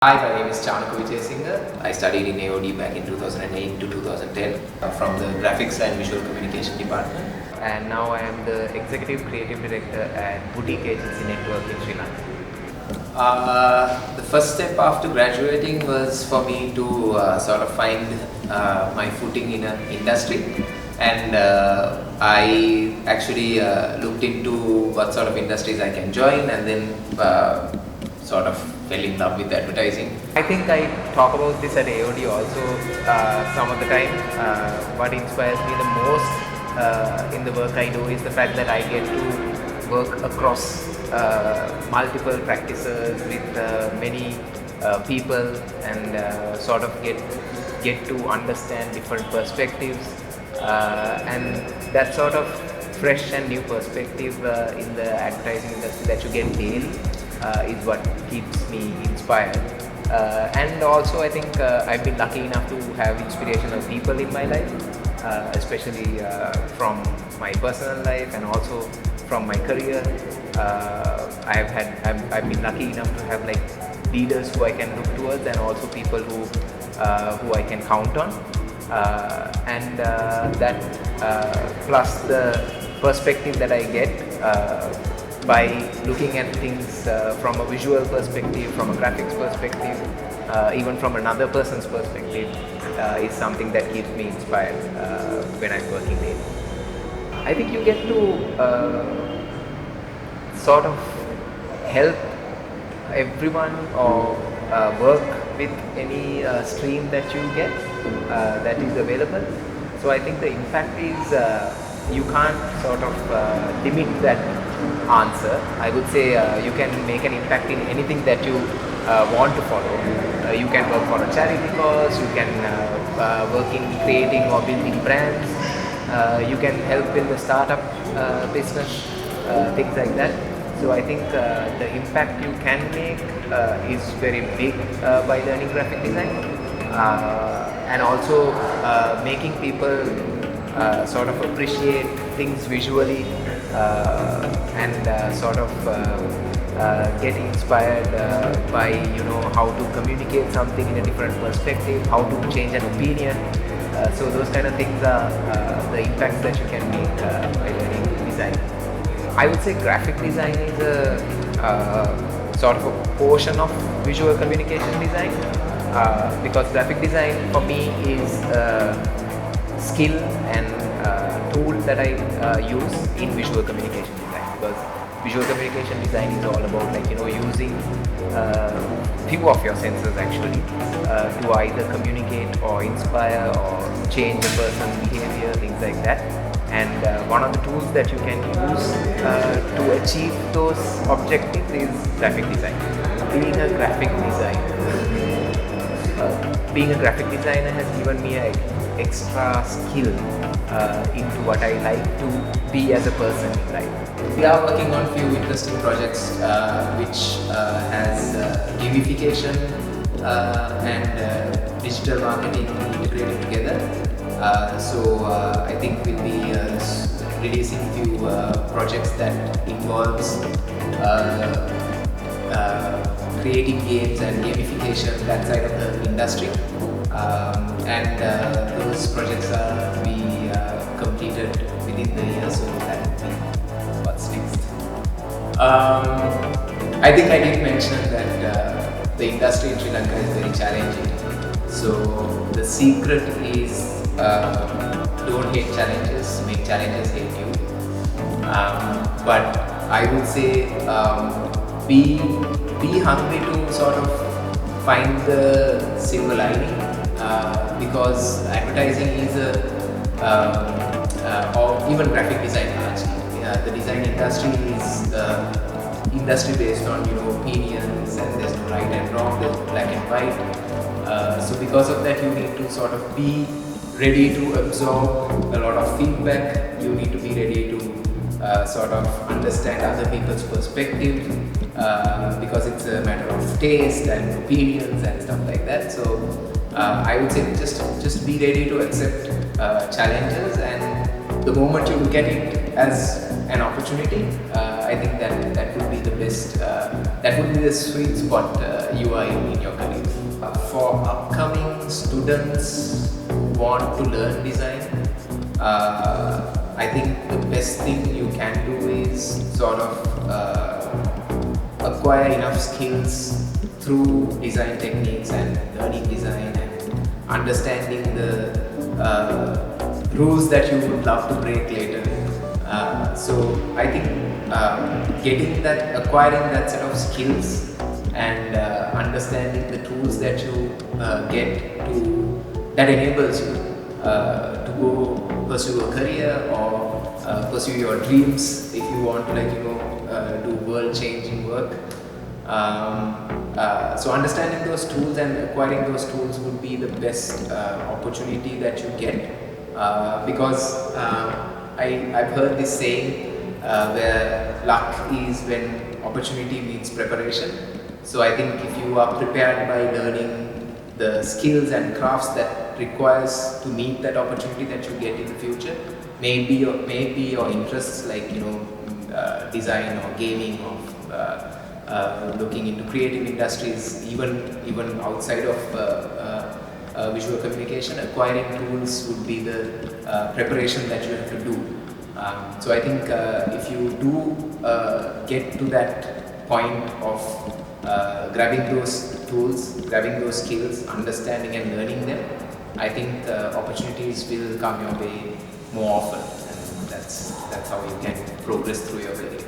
Hi, my name is Chanuka Wijayasinghe. I studied in AOD back in 2008 to 2010 from the Graphics and Visual Communication Department. And now I am the Executive Creative Director at Boutique Agency Network in Sri Lanka. The first step after graduating was for me to sort of find my footing in an industry, and I actually looked into what sort of industries I can join, and then sort of fell in love with advertising. I think I talk about this at AOD also some of the time. What inspires me the most in the work I do is the fact that I get to work across multiple practices with many people and sort of get to understand different perspectives, and that sort of fresh and new perspective in the advertising industry that you get daily is what keeps me inspired. And also I think I've been lucky enough to have inspirational people in my life, especially from my personal life and also from my career. I've been lucky enough to have like leaders who I can look towards, and also people who I can count on, and that plus the perspective that I get by looking at things from a visual perspective, from a graphics perspective, even from another person's perspective, is something that keeps me inspired when I'm working there. I think you get to sort of help everyone or work with any stream that you get that is available. So I think the impact is you can't sort of limit that answer. I would say you can make an impact in anything that you want to follow. You can work for a charity cause, you can work in creating or building brands, you can help in the startup business, things like that. So I think the impact you can make is very big by learning graphic design, and also making people sort of appreciate things visually, and sort of get inspired by how to communicate something in a different perspective, how to change an opinion. So those kind of things are the impacts that you can make by learning design. I would say graphic design is a sort of a portion of visual communication design, because graphic design for me is skill and tool that I use in visual communication design, because visual communication design is all about using few of your senses actually to either communicate or inspire or change a person's behavior, things like that. And one of the tools that you can use to achieve those objectives is graphic design. Being a graphic designer has given me an extra skill into what I like to be as a person in life. We are working on few interesting projects which has gamification and digital marketing integrated together. So I think we'll be releasing few projects that involves creating games and gamification, that side of the industry, and those projects are to be completed within the year, so that will be what's next. I think I did mention that the industry in Sri Lanka is very challenging. So the secret is don't hate challenges, make challenges hate you. But I would say be hungry to sort of find the silver lining, because advertising is or even graphic design actually. The design industry is industry based on opinions, and there's no right and wrong, there's no black and white. So because of that, you need to sort of be ready to absorb a lot of feedback. You need to be ready to sort of understand other people's perspective, because it's a matter of taste and opinions and stuff like that. So I would say just be ready to accept challenges, and the moment you look at it as an opportunity, I think that would be the best. That would be the sweet spot you are in your career. For upcoming students who want to learn design, I think the best thing you can do is sort of acquire enough skills through design techniques and learning design and understanding the rules that you would love to break later. So I think acquiring that set of skills and understanding the tools that you that enables you to go pursue a career or pursue your dreams if you want to do world-changing work. So understanding those tools and acquiring those tools would be the best opportunity that you get, because I've heard this saying where luck is when opportunity meets preparation. So I think if you are prepared by learning the skills and crafts that requires to meet that opportunity that you get in the future, maybe your interests like design or gaming or looking into creative industries, even outside of visual communication, acquiring tools would be the preparation that you have to do. So I think if you do get to that point of grabbing those tools, grabbing those skills, understanding and learning them, I think opportunities will come your way more often, and that's how you can progress through your career.